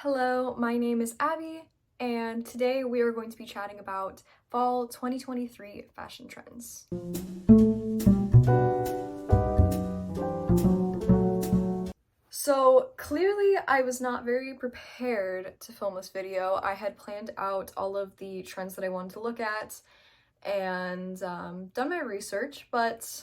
Hello, my name is Abby, and today we are going to be chatting about fall 2023 fashion trends. So clearly I was not very prepared to film this video. I had planned out all of the trends that I wanted to look at and done my research, but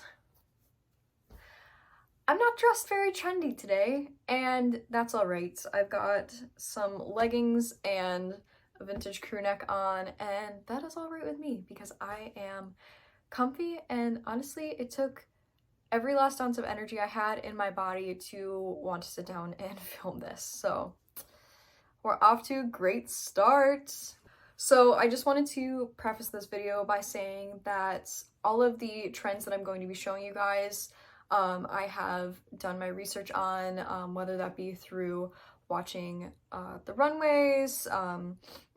I'm not dressed very trendy today, and that's all right. I've got some leggings and a vintage crew neck on, and that is all right with me because I am comfy, and honestly, it took every last ounce of energy I had in my body to want to sit down and film this. So we're off to a great start. So I just wanted to preface this video by saying that all of the trends that I'm going to be showing you guys, I have done my research on, whether that be through watching the runways,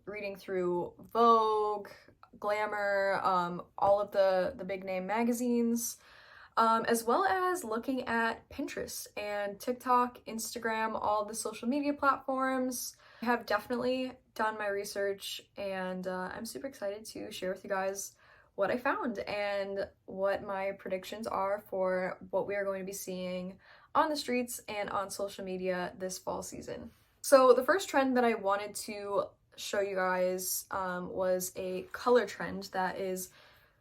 reading through Vogue, Glamour, all of the big name magazines, as well as looking at Pinterest and TikTok, Instagram, all the social media platforms. I have definitely done my research, and I'm super excited to share with you guys what I found and what my predictions are for what we are going to be seeing on the streets and on social media this fall season. So the first trend that I wanted to show you guys was a color trend that is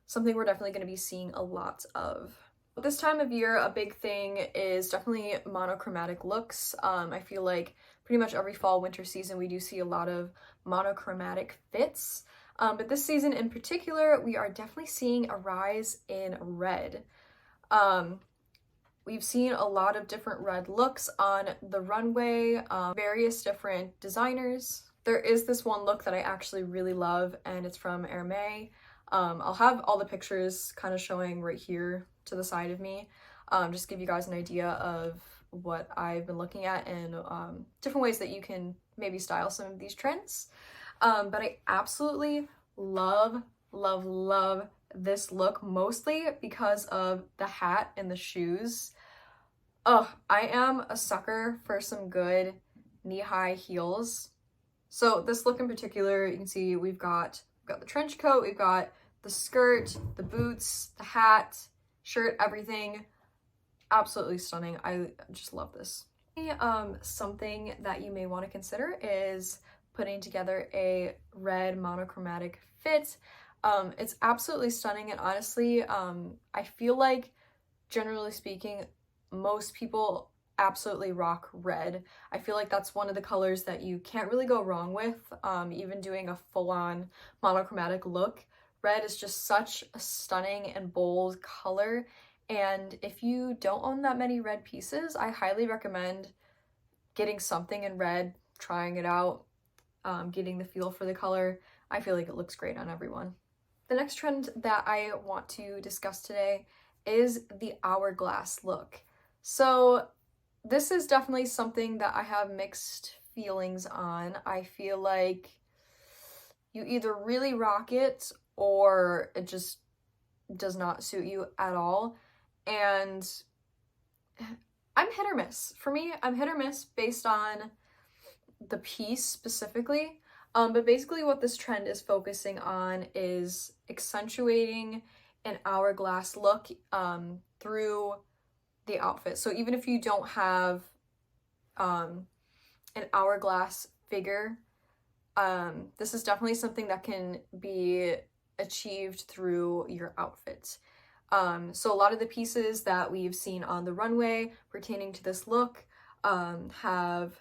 something we're definitely going to be seeing a lot of. This time of year, a big thing is definitely monochromatic looks. I feel like pretty much every fall, winter season, we do see a lot of monochromatic fits. But this season in particular, we are definitely seeing a rise in red. We've seen a lot of different red looks on the runway, various different designers. There is this one look that I actually really love, and it's from Hermès. I'll have all the pictures kind of showing right here to the side of me, just give you guys an idea of what I've been looking at and different ways that you can maybe style some of these trends. But I absolutely love this look, mostly because of the hat and the shoes. Oh, I am a sucker for some good knee-high heels. So this look in particular, you can see we've got the trench coat, we've got the skirt, the boots, the hat, shirt, everything. Absolutely stunning. I just love this. Something that you may want to consider is putting together a red monochromatic fit. It's absolutely stunning, and honestly, I feel like, generally speaking, most people absolutely rock red. I feel like that's one of the colors that you can't really go wrong with, even doing a full-on monochromatic look. Red is just such a stunning and bold color, and if you don't own that many red pieces, I highly recommend getting something in red, trying it out, getting the feel for the color. I feel like it looks great on everyone. The next trend that I want to discuss today is the hourglass look. So this is definitely something that I have mixed feelings on. I feel like you either really rock it or it just does not suit you at all. And I'm hit or miss. For me, I'm hit or miss based on the piece specifically. But basically what this trend is focusing on is accentuating an hourglass look through the outfit. So even if you don't have an hourglass figure, this is definitely something that can be achieved through your outfit. So a lot of the pieces that we've seen on the runway pertaining to this look have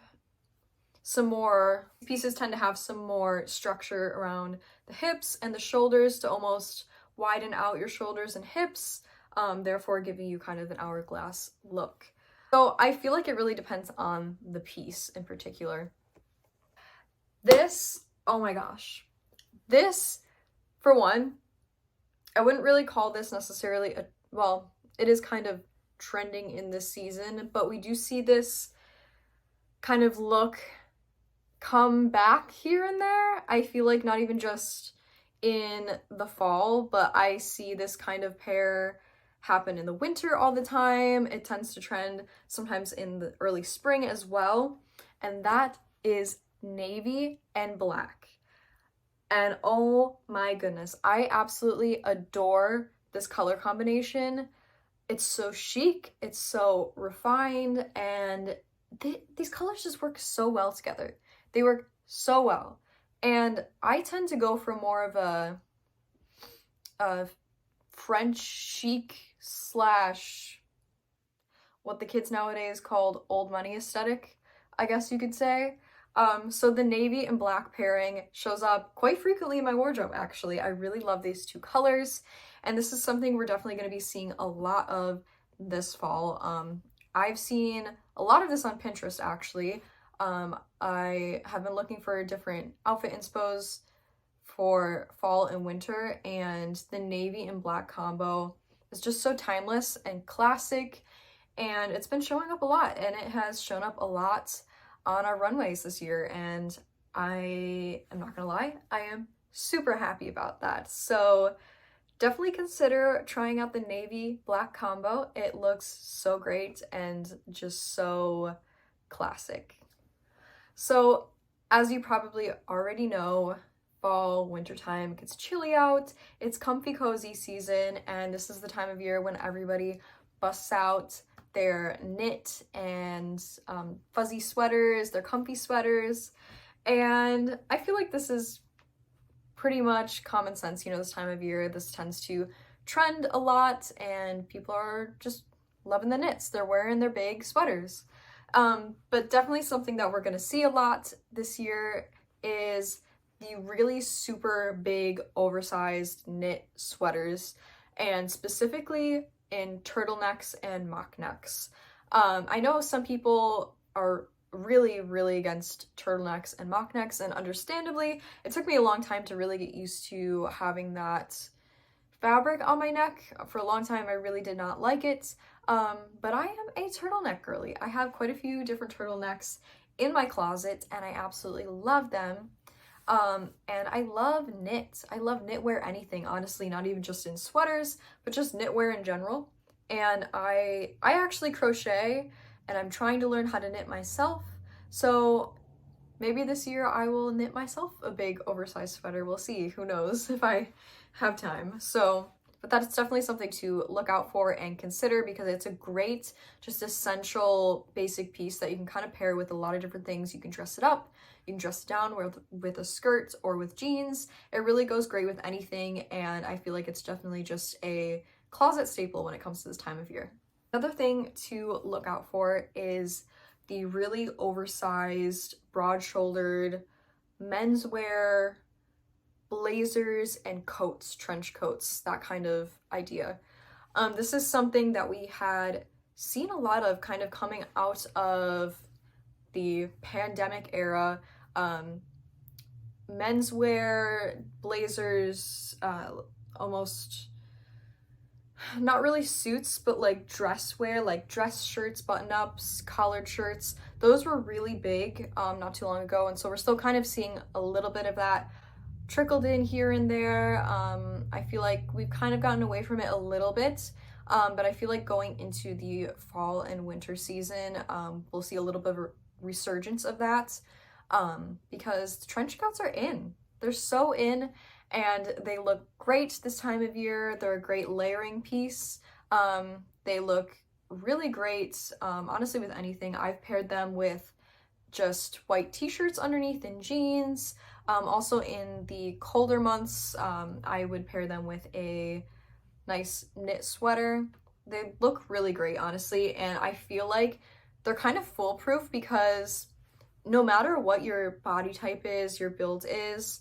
some more, pieces tend to have some more structure around the hips and the shoulders to almost widen out your shoulders and hips, therefore giving you kind of an hourglass look. So I feel like it really depends on the piece in particular. This, oh my gosh, this, for one, I wouldn't really call this necessarily well, it is kind of trending in this season, but we do see this kind of look come back here and there. I feel like not even just in the fall, but I see this kind of pair happen in the winter all the time. It tends to trend sometimes in the early spring as well, and that is navy and black. And oh my goodness, I absolutely adore this color combination. It's so chic, it's so refined, and these colors just work so well together. They work so well. And I tend to go for more of a French chic slash what the kids nowadays called old money aesthetic, I guess you could say. So the navy and black pairing shows up quite frequently in my wardrobe, actually. I really love these two colors, and this is something we're definitely going to be seeing a lot of this fall. I've seen a lot of this on Pinterest, actually. I have been looking for different outfit inspos for fall and winter, and the navy and black combo is just so timeless and classic, and it's been showing up a lot, and it has shown up a lot on our runways this year, and I am not gonna lie, I am super happy about that. So definitely consider trying out the navy black combo. It looks so great and just so classic. So as you probably already know, fall, wintertime, it gets chilly out, it's comfy cozy season, and this is the time of year when everybody busts out their knit and fuzzy sweaters, their comfy sweaters, and I feel like this is pretty much common sense. You know, this time of year, this tends to trend a lot, and people are just loving the knits. They're wearing their big sweaters. But definitely something that we're gonna see a lot this year is the really super big oversized knit sweaters, and specifically in turtlenecks and mock necks. I know some people are really against turtlenecks and mock necks, and understandably, it took me a long time to really get used to having that fabric on my neck. For a long time, I really did not like it, but I am a turtleneck girly. I have quite a few different turtlenecks in my closet, and I absolutely love them. And I love knit. I love knitwear anything, honestly, not even just in sweaters, but just knitwear in general. And I actually crochet, and I'm trying to learn how to knit myself. So maybe this year I will knit myself a big oversized sweater. We'll see, who knows if I have time. So, but that's definitely something to look out for and consider, because it's a great, just essential basic piece that you can kind of pair with a lot of different things. You can dress it up, you can dress it down with a skirt or with jeans. It really goes great with anything, and I feel like it's definitely just a closet staple when it comes to this time of year. Another thing to look out for is the really oversized, broad-shouldered menswear blazers and coats, trench coats, that kind of idea. This is something that we had seen a lot of kind of coming out of the pandemic era. Menswear, blazers, almost not really suits, but like dress wear, like dress shirts, button-ups, collared shirts. Those were really big not too long ago, and so we're still kind of seeing a little bit of that trickled in here and there. I feel like we've kind of gotten away from it a little bit, but I feel like going into the fall and winter season, we'll see a little bit of a resurgence of that, because trench coats are in. They're so in, and they look great this time of year. They're a great layering piece. They look really great, honestly, with anything. I've paired them with just white t-shirts underneath and jeans. Also in the colder months, I would pair them with a nice knit sweater. They look really great, honestly, and I feel like they're kind of foolproof, because no matter what your body type is, your build is,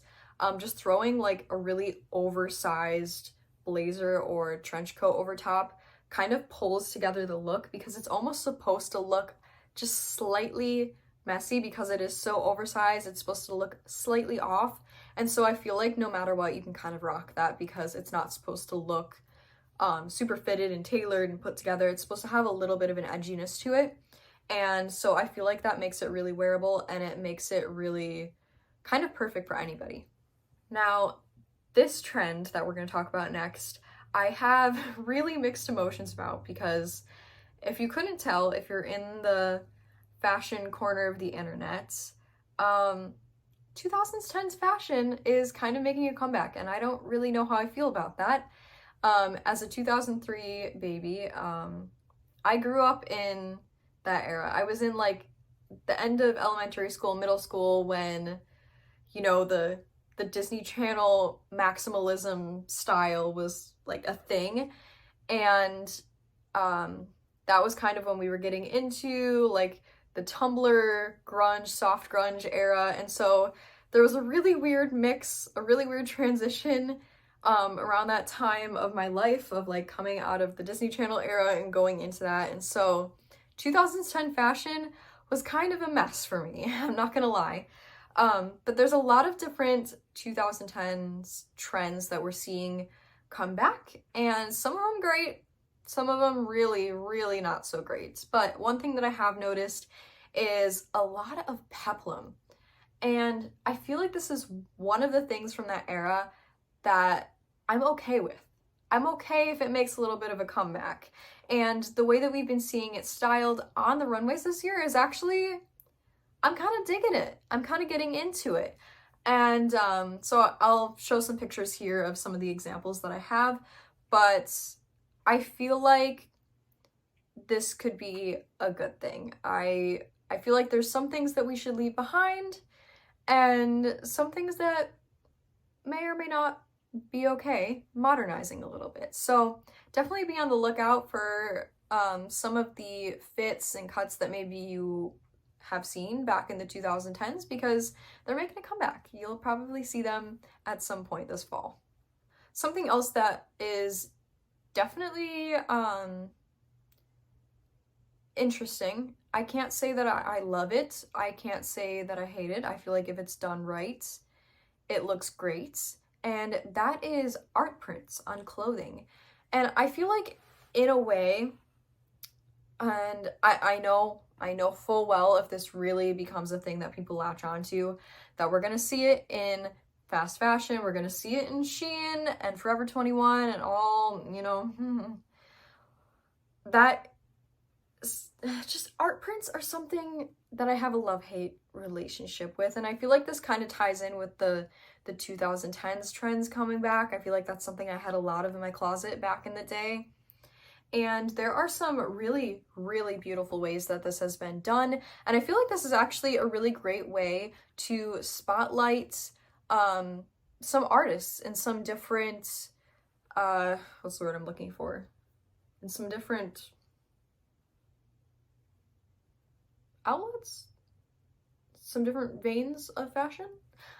just throwing like a really oversized blazer or trench coat over top kind of pulls together the look, because it's almost supposed to look just slightly messy because it is so oversized. It's supposed to look slightly off, and so I feel like no matter what, you can kind of rock that, because it's not supposed to look super fitted and tailored and put together. It's supposed to have a little bit of an edginess to it, and so I feel like that makes it really wearable, and it makes it really kind of perfect for anybody. Now, this trend that we're going to talk about next, I have really mixed emotions about, because if you couldn't tell, if you're in the fashion corner of the internet, 2010s fashion is kind of making a comeback, and I don't really know how I feel about that. As a 2003 baby, I grew up in that era. I was in like the end of elementary school, middle school, when, you know, the Disney Channel maximalism style was like a thing. And that was kind of when we were getting into like the Tumblr grunge, soft grunge era. And so there was a really weird mix, a really weird transition around that time of my life, of like coming out of the Disney Channel era and going into that. And so 2010 fashion was kind of a mess for me, I'm not gonna lie. But there's a lot of different 2010s trends that we're seeing come back, and some of them great, some of them really, really not so great. But one thing that I have noticed is a lot of peplum. And I feel like this is one of the things from that era that I'm okay with. I'm okay if it makes a little bit of a comeback. And the way that we've been seeing it styled on the runways this year is actually, I'm kind of digging it. I'm kind of getting into it. And so I'll show some pictures here of some of the examples that I have, but I feel like this could be a good thing. I feel like there's some things that we should leave behind, and some things that may or may not be okay modernizing a little bit. So definitely be on the lookout for some of the fits and cuts that maybe you have seen back in the 2010s, because they're making a comeback. You'll probably see them at some point this fall. Something else that is definitely interesting. I can't say that I love it. I can't say that I hate it. I feel like if it's done right, it looks great. And that is art prints on clothing. And I feel like, in a way, and I know full well, if this really becomes a thing that people latch onto, that we're gonna see it in fast fashion, we're gonna see it in Shein and Forever 21 and all, you know, that just art prints are something that I have a love-hate relationship with. And I feel like this kind of ties in with the 2010s trends coming back. I feel like that's something I had a lot of in my closet back in the day. And there are some really, really beautiful ways that this has been done. And I feel like this is actually a really great way to spotlight some artists and some different, what's the word I'm looking for? And some different outlets? Some different veins of fashion?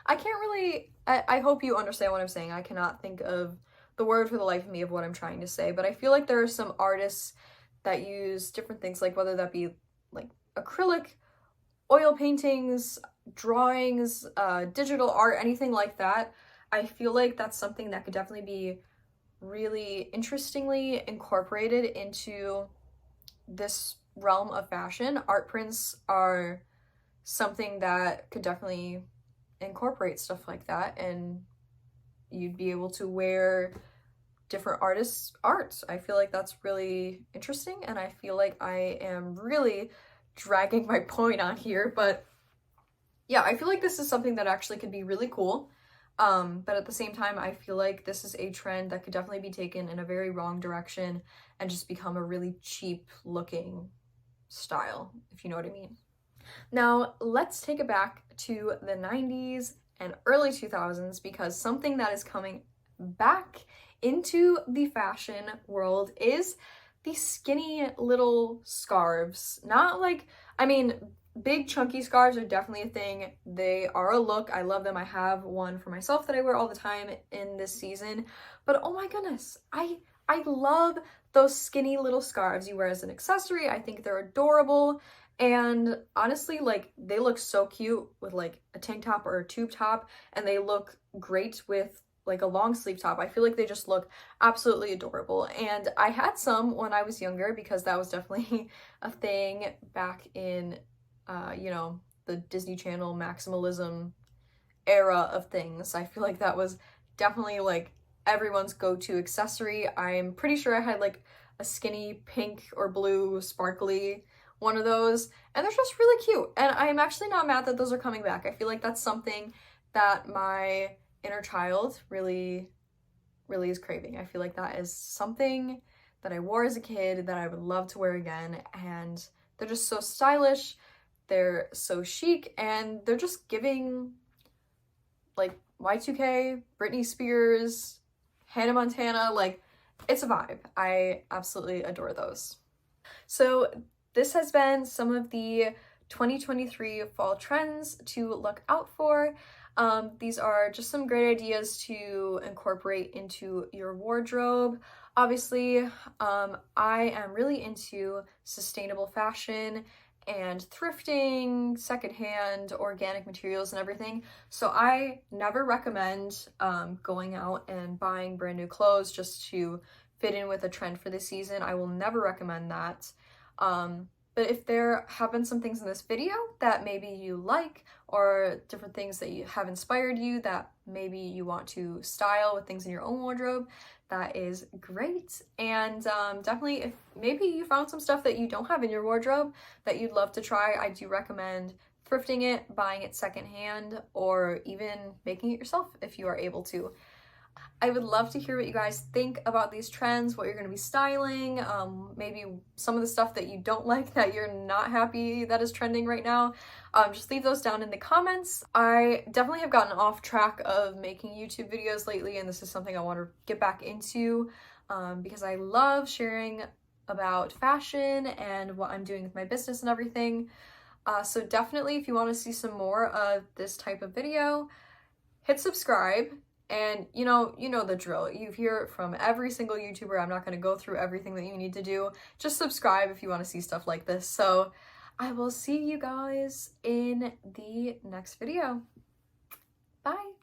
I can't really, I hope you understand what I'm saying. I cannot think of the word for the life of me of what I'm trying to say, but I feel like there are some artists that use different things, like whether that be like acrylic, oil paintings, drawings, digital art, anything like that. I feel like that's something that could definitely be really interestingly incorporated into this realm of fashion. Art prints are something that could definitely incorporate stuff like that, and you'd be able to wear different artists' art. I feel like that's really interesting, and I feel like I am really dragging my point on here, but yeah, I feel like this is something that actually could be really cool. But at the same time, I feel like this is a trend that could definitely be taken in a very wrong direction and just become a really cheap looking style, if you know what I mean. Now, let's take it back to the 90s and early 2000s, because something that is coming back into the fashion world is the skinny little scarves. Not like, I mean, big chunky scarves are definitely a thing. They are a look. I love them. I have one for myself that I wear all the time in this season. But oh my goodness, I love those skinny little scarves you wear as an accessory. I think they're adorable. And honestly, like, they look so cute with like a tank top or a tube top, and they look great with like a long sleeve top. I feel like they just look absolutely adorable. And I had some when I was younger, because that was definitely a thing back in you know, the Disney Channel maximalism era of things. I feel like that was definitely like everyone's go-to accessory. I'm pretty sure I had like a skinny pink or blue sparkly one of those, and they're just really cute. And I'm actually not mad that those are coming back. I feel like that's something that my inner child really is craving. I feel like that is something that I wore as a kid that I would love to wear again, and they're just so stylish, they're so chic, and they're just giving like Y2K, Britney Spears, Hannah Montana, like it's a vibe. I absolutely adore those. So this has been some of the 2023 fall trends to look out for. These are just some great ideas to incorporate into your wardrobe. Obviously, I am really into sustainable fashion and thrifting, secondhand, organic materials and everything. So I never recommend going out and buying brand new clothes just to fit in with a trend for the season. I will never recommend that. But if there have been some things in this video that maybe you like, or different things that have inspired you that maybe you want to style with things in your own wardrobe, that is great. And definitely, if maybe you found some stuff that you don't have in your wardrobe that you'd love to try, I do recommend thrifting it, buying it secondhand, or even making it yourself if you are able to. I would love to hear what you guys think about these trends, what you're going to be styling, maybe some of the stuff that you don't like, that you're not happy that is trending right now. Just leave those down in the comments. I definitely have gotten off track of making YouTube videos lately, and this is something I want to get back into because I love sharing about fashion and what I'm doing with my business and everything. So definitely, if you want to see some more of this type of video, hit subscribe. And you know the drill. You hear it from every single YouTuber. I'm not going to go through everything that you need to do. Just subscribe if you want to see stuff like this. So I will see you guys in the next video. Bye.